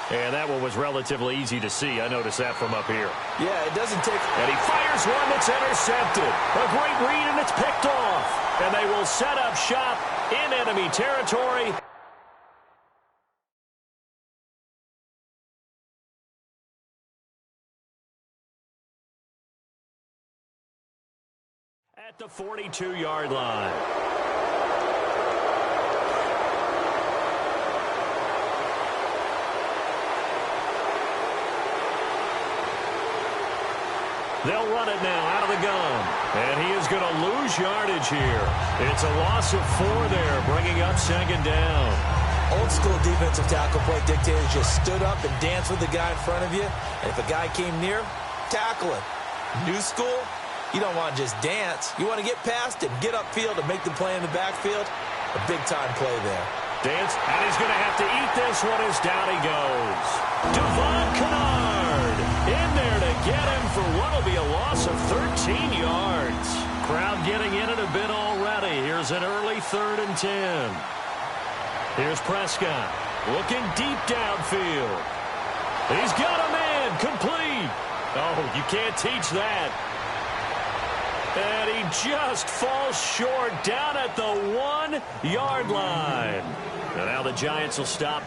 And that one was relatively easy to see. I noticed that from up here. Yeah, it doesn't take... And he fires one that's intercepted. A great read, and it's picked off. And they will set up shop in enemy territory. At the 42-yard line. They'll run it now out of the gun. And he is going to lose yardage here. It's a loss of 4 there, bringing up second down. Old school defensive tackle play dictators just stood up and danced with the guy in front of you. And if a guy came near, tackle him. New school, you don't want to just dance. You want to get past him, get upfield, and make the play in the backfield. A big-time play there. Dance, and he's going to have to eat this one as down he goes. Devon Kennard in there to get him for what will be a loss of 13 yards. Crowd getting in it a bit already. Here's an early 3rd and 10. Here's Prescott looking deep downfield. He's got a man complete. Oh, you can't teach that. And he just falls short down at the 1-yard line. And now the Giants will stop.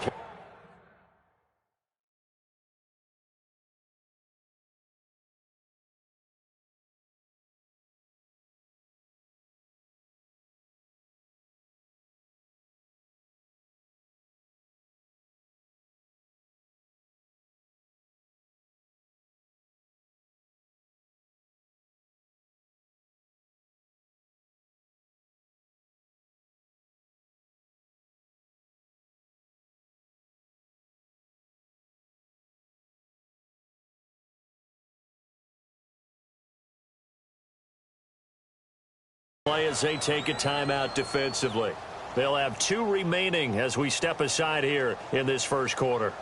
Play as they take a timeout defensively. They'll have 2 remaining as we step aside here in this first quarter.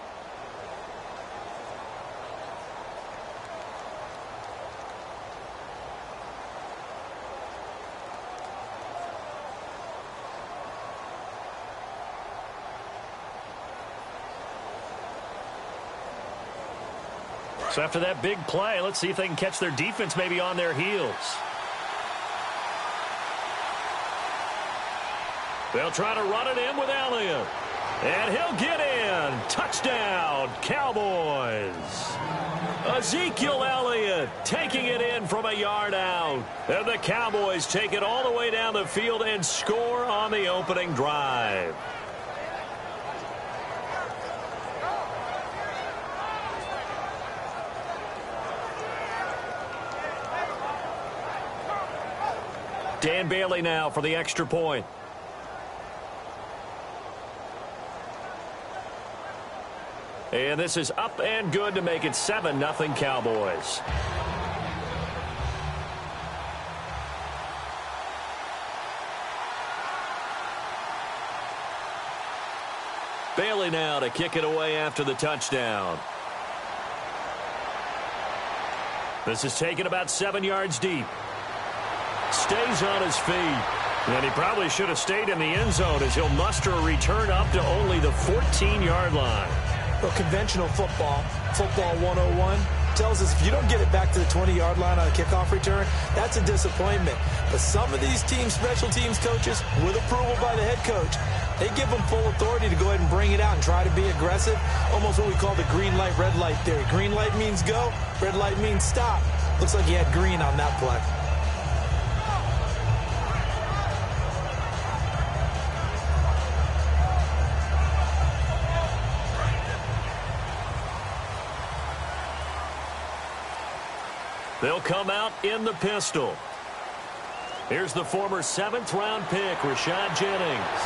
So after that big play, let's see if they can catch their defense maybe on their heels. They'll try to run it in with Elliott. And he'll get in. Touchdown, Cowboys. Ezekiel Elliott taking it in from a yard out. And the Cowboys take it all the way down the field and score on the opening drive. Dan Bailey now for the extra point. And this is up and good to make it 7-0 Cowboys. Bailey now to kick it away after the touchdown. This is taken about 7 yards deep. Stays on his feet. And he probably should have stayed in the end zone as he'll muster a return up to only the 14-yard line. Well, conventional football 101, tells us if you don't get it back to the 20-yard line on a kickoff return, that's a disappointment. But some of these team special teams coaches, with approval by the head coach, they give them full authority to go ahead and bring it out and try to be aggressive, almost what we call the green light, red light theory. Green light means go, red light means stop. Looks like he had green on that play. They'll come out in the pistol. Here's the former 7th-round pick, Rashad Jennings.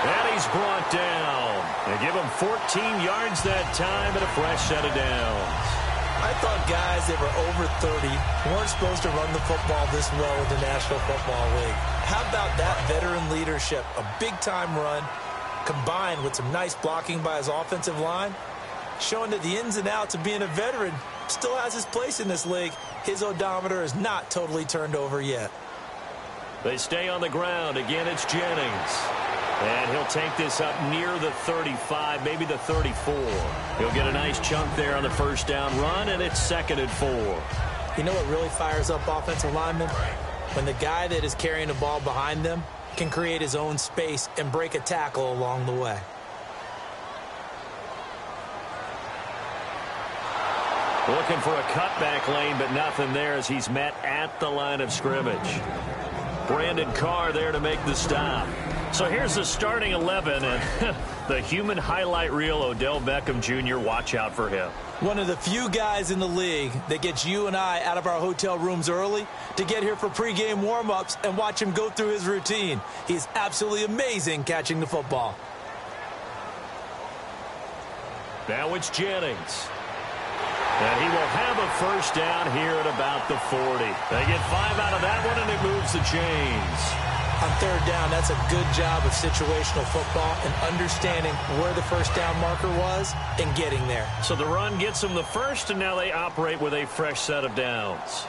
And he's brought down. They give him 14 yards that time and a fresh set of downs. I thought guys that were over 30 weren't supposed to run the football this well in the National Football League. How about that veteran leadership? A big-time run combined with some nice blocking by his offensive line, showing that the ins and outs of being a veteran still has his place in this league. His odometer is not totally turned over yet. They stay on the ground. Again, it's Jennings. And he'll take this up near the 35, maybe the 34. He'll get a nice chunk there on the first down run, and it's 2nd and 4. You know what really fires up offensive linemen? When the guy that is carrying the ball behind them can create his own space and break a tackle along the way. Looking for a cutback lane, but nothing there as he's met at the line of scrimmage. Brandon Carr there to make the stop. So here's the starting 11, and the human highlight reel, Odell Beckham Jr., watch out for him. One of the few guys in the league that gets you and I out of our hotel rooms early to get here for pregame warm-ups and watch him go through his routine. He's absolutely amazing catching the football. Now it's Jennings. And he will have a first down here at about the 40. They get 5 out of that one, and it moves the chains. On third down, that's a good job of situational football and understanding where the first down marker was and getting there. So the run gets them the first, and now they operate with a fresh set of downs.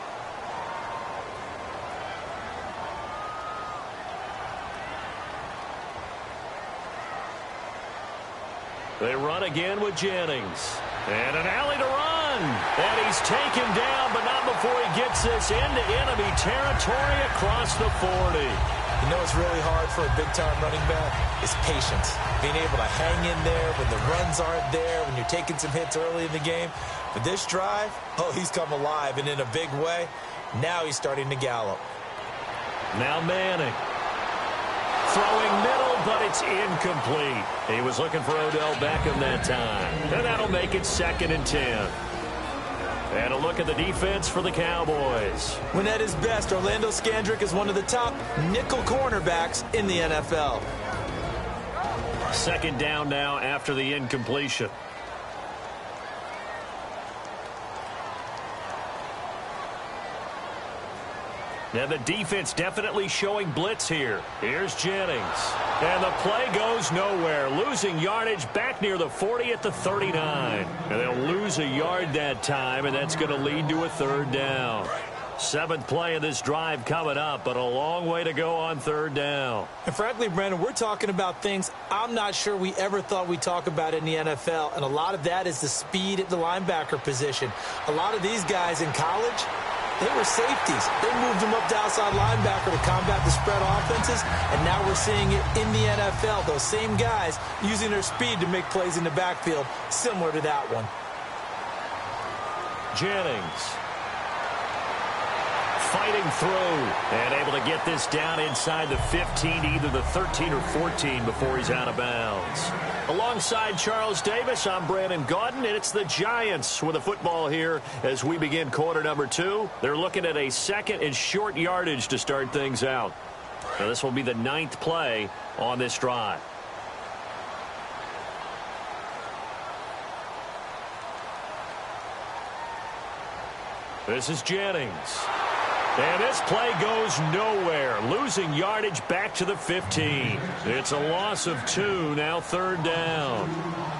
They run again with Jennings. And an alley to run. And he's taken down, but not before he gets this into enemy territory across the 40. You know what's really hard for a big-time running back? Is patience. Being able to hang in there when the runs aren't there, when you're taking some hits early in the game. But this drive, oh, he's come alive, and in a big way. Now he's starting to gallop. Now Manning. Throwing middle, but it's incomplete. He was looking for Odell Beckham that time. And that'll make it 2nd and 10. And a look at the defense for the Cowboys. When at his best, Orlando Scandrick is one of the top nickel cornerbacks in the NFL. 2nd down now after the incompletion. Now the defense definitely showing blitz here. Here's Jennings. And the play goes nowhere. Losing yardage back near the 40 at the 39. And they'll lose a yard that time, and that's going to lead to a 3rd down. 7th play of this drive coming up, but a long way to go on 3rd down. And frankly, Brandon, we're talking about things I'm not sure we ever thought we'd talk about in the NFL. And a lot of that is the speed at the linebacker position. A lot of these guys in college, they were safeties. They moved them up to outside linebacker to combat the spread offenses, and now we're seeing it in the NFL. Those same guys using their speed to make plays in the backfield, similar to that one. Jennings. Fighting through and able to get this down inside the 15, either the 13 or 14 before he's out of bounds. Alongside Charles Davis, I'm Brandon Gaudin, and it's the Giants with the football here as we begin quarter number 2. They're looking at a 2nd and short yardage to start things out. Now this will be the 9th play on this drive. This is Jennings. And this play goes nowhere. Losing yardage back to the 15. It's a loss of 2, now 3rd down.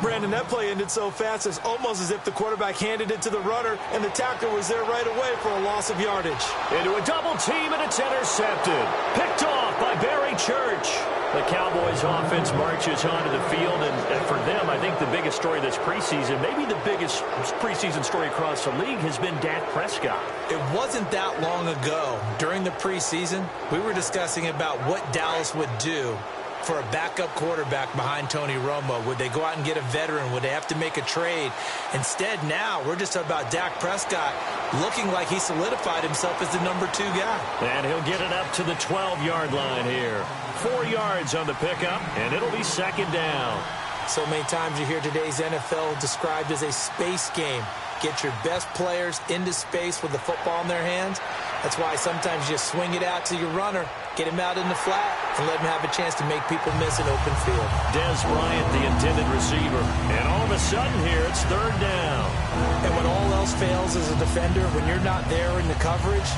Brandon, that play ended so fast, it's almost as if the quarterback handed it to the runner, and the tackler was there right away for a loss of yardage. Into a double team, and it's intercepted. Picked off by Barry Church. The Cowboys offense marches onto the field, and for them, I think the biggest story this preseason, maybe the biggest preseason story across the league, has been Dak Prescott. It wasn't that long ago, during the preseason, we were discussing about what Dallas would do for a backup quarterback behind Tony Romo. Would they go out and get a veteran? Would they have to make a trade? Instead, now, we're just talking about Dak Prescott looking like he solidified himself as the number 2 guy. And he'll get it up to the 12-yard line here. 4 yards on the pickup, and it'll be 2nd down. So many times you hear today's NFL described as a space game. Get your best players into space with the football in their hands. That's why sometimes you just swing it out to your runner, get him out in the flat, and let him have a chance to make people miss an open field. Des Bryant, the intended receiver. And all of a sudden here, it's 3rd down. And when all else fails as a defender, when you're not there in the coverage,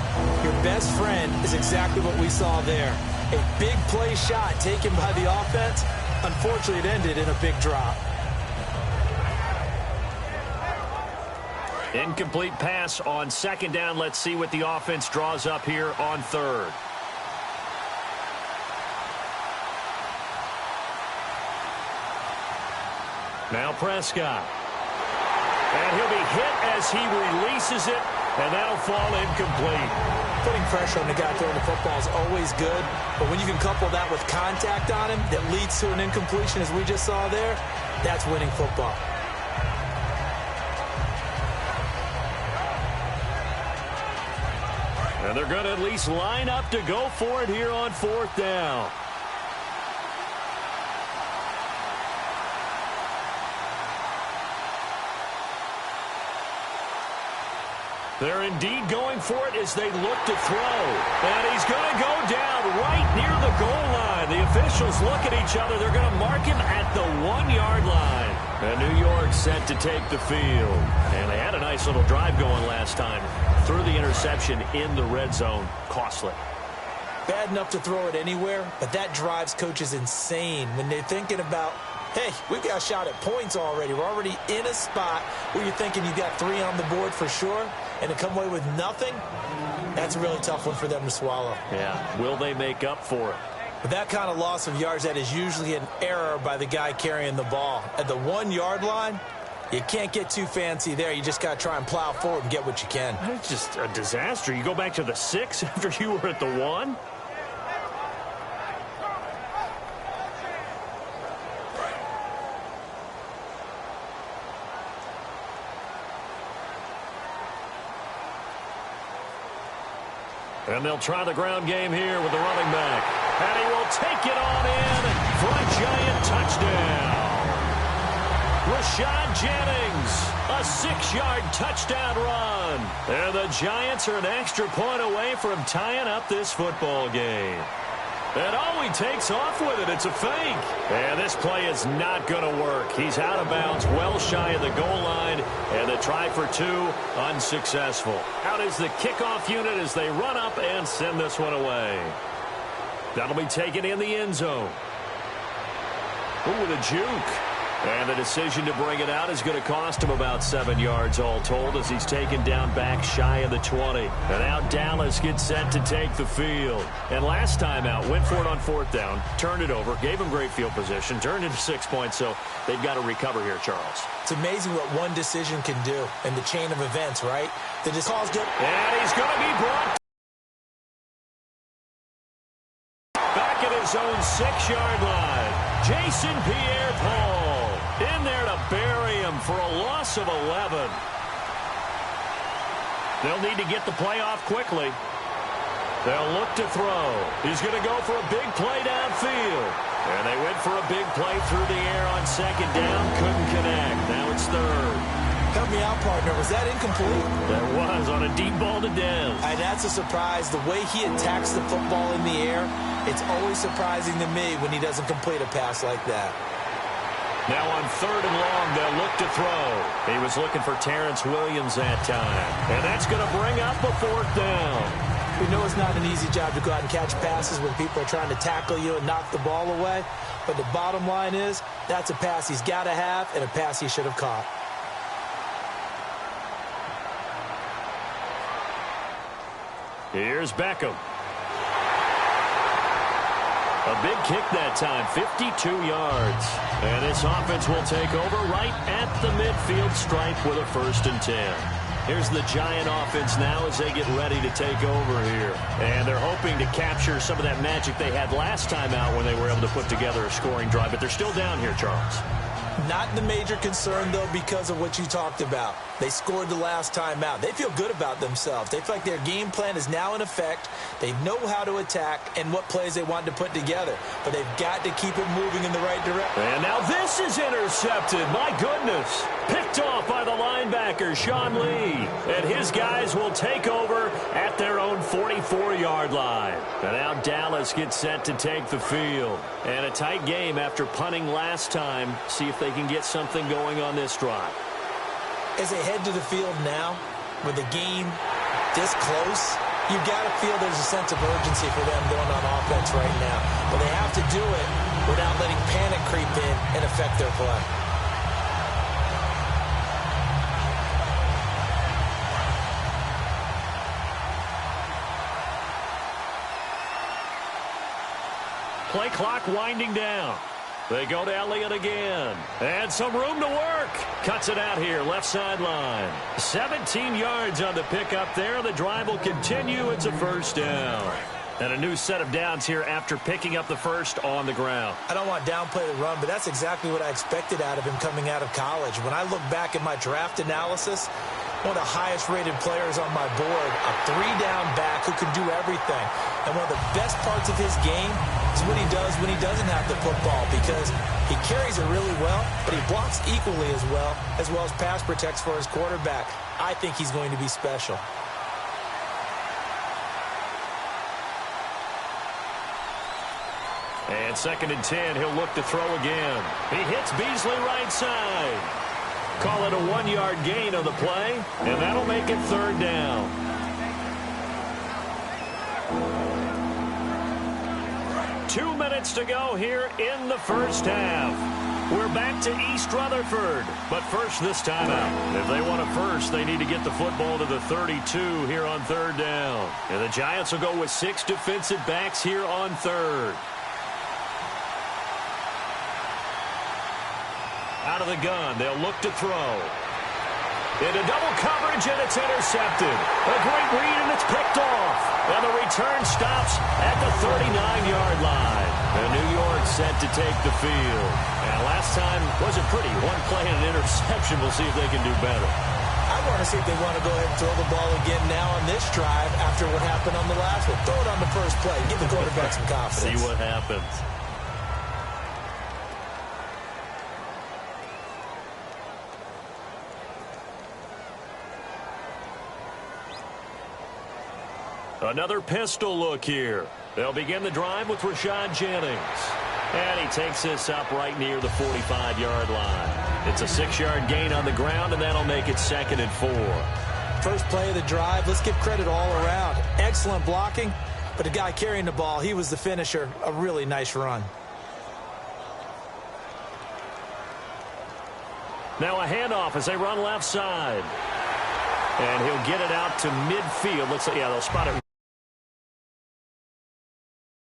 your best friend is exactly what we saw there. A big play shot taken by the offense. Unfortunately, it ended in a big drop. Incomplete pass on 2nd down. Let's see what the offense draws up here on 3rd. Now Prescott. And he'll be hit as he releases it, and that'll fall incomplete. Putting pressure on the guy throwing the football is always good, but when you can couple that with contact on him that leads to an incompletion, as we just saw there, that's winning football. And they're going to at least line up to go for it here on 4th down. They're indeed going for it as they look to throw. And he's going to go down right near the goal line. The officials look at each other. They're going to mark him at the 1-yard line. And New York set to take the field. And they had a nice little drive going last time. Threw the interception in the red zone. Costly. Bad enough to throw it anywhere, but that drives coaches insane when they're thinking about, hey, we've got a shot at points already. We're already in a spot where you're thinking you've got 3 on the board for sure, and to come away with nothing, that's a really tough one for them to swallow. Yeah, will they make up for it? With that kind of loss of yards, that is usually an error by the guy carrying the ball. At the 1-yard line, you can't get too fancy there. You just got to try and plow forward and get what you can. It's just a disaster. You go back to the 6 after you were at the 1? And they'll try the ground game here with the running back. And he will take it on in for a giant touchdown. Rashad Jennings, a 6-yard touchdown run. And the Giants are an extra point away from tying up this football game. And oh, he takes off with it. It's a fake. And this play is not going to work. He's out of bounds, well shy of the goal line. And the try for 2, unsuccessful. Out is the kickoff unit as they run up and send this one away. That'll be taken in the end zone. Ooh, with a juke. And the decision to bring it out is going to cost him about 7 yards all told as he's taken down back shy of the 20. And now Dallas gets set to take the field. And last time out, went for it on 4th down, turned it over, gave him great field position, turned into 6 points, so they've got to recover here, Charles. It's amazing what one decision can do in the chain of events, right? The call's good. And he's going to be brought back at his own 6-yard line. Jason Pierre-Paul. In there to bury him for a loss of 11. They'll need to get the play off quickly. They'll look to throw. He's going to go for a big play downfield. And they went for a big play through the air on 2nd down. Couldn't connect. Now it's 3rd. Help me out, partner. Was that incomplete? That was on a deep ball to Dez. And that's a surprise. The way he attacks the football in the air, it's always surprising to me when he doesn't complete a pass like that. Now on 3rd and long, they'll look to throw. He was looking for Terrence Williams that time. And that's going to bring up a 4th down. We know it's not an easy job to go out and catch passes when people are trying to tackle you and knock the ball away. But the bottom line is, that's a pass he's got to have and a pass he should have caught. Here's Beckham. A big kick that time, 52 yards. And this offense will take over right at the midfield stripe with a 1st and 10. Here's the Giant offense now as they get ready to take over here. And they're hoping to capture some of that magic they had last time out when they were able to put together a scoring drive. But they're still down here, Charles. Not the major concern, though, because of what you talked about. They scored the last time out. They feel good about themselves. They feel like their game plan is now in effect. They know how to attack and what plays they want to put together. But they've got to keep it moving in the right direction. And now this is intercepted. My goodness. Picked off by the linebacker, Sean Lee. And his guys will take over at their own 44-yard line. And now Dallas gets set to take the field. And a tight game after punting last time. See if they can get something going on this drive. As they head to the field now, with the game this close, you've got to feel there's a sense of urgency for them going on offense right now. But they have to do it without letting panic creep in and affect their play. Play clock winding down. They go to Elliott again. And some room to work. Cuts it out here, left sideline. 17 yards on the pickup there. The drive will continue. It's a first down. And a new set of downs here after picking up the first on the ground. I don't want to downplay the run, but that's exactly what I expected out of him coming out of college. When I look back at my draft analysis, one of the highest-rated players on my board, a three-down back who can do everything. And one of the best parts of his game is what he does when he doesn't have the football, because he carries it really well, but he blocks equally as well as pass protects for his quarterback. I think he's going to be special. And 2nd and 10, he'll look to throw again. He hits Beasley right side. Call it a 1-yard gain on the play, and that'll make it 3rd down. Two minutes to go here in the first half. We're back to East Rutherford, but first this time out. If they want a first, they need to get the football to the 32 here on 3rd down. And the Giants will go with 6 defensive backs here on 3rd. Out of the gun, they'll look to throw. Into double coverage, and it's intercepted. A great read, and it's picked off. And the return stops at the 39-yard line. And New York set to take the field. And last time wasn't pretty. One play and an interception. We'll see if they can do better. I want to see if they want to go ahead and throw the ball again now on this drive after what happened on the last one. Throw it on the first play. Give the quarterback some confidence. See what happens. Another pistol look here. They'll begin the drive with Rashad Jennings. And he takes this up right near the 45-yard line. It's a 6-yard gain on the ground, and that'll make it 2nd and 4. First play of the drive, let's give credit all around. Excellent blocking, but the guy carrying the ball, he was the finisher. A really nice run. Now a handoff as they run left side. And he'll get it out to midfield. Let's see, yeah, they'll spot it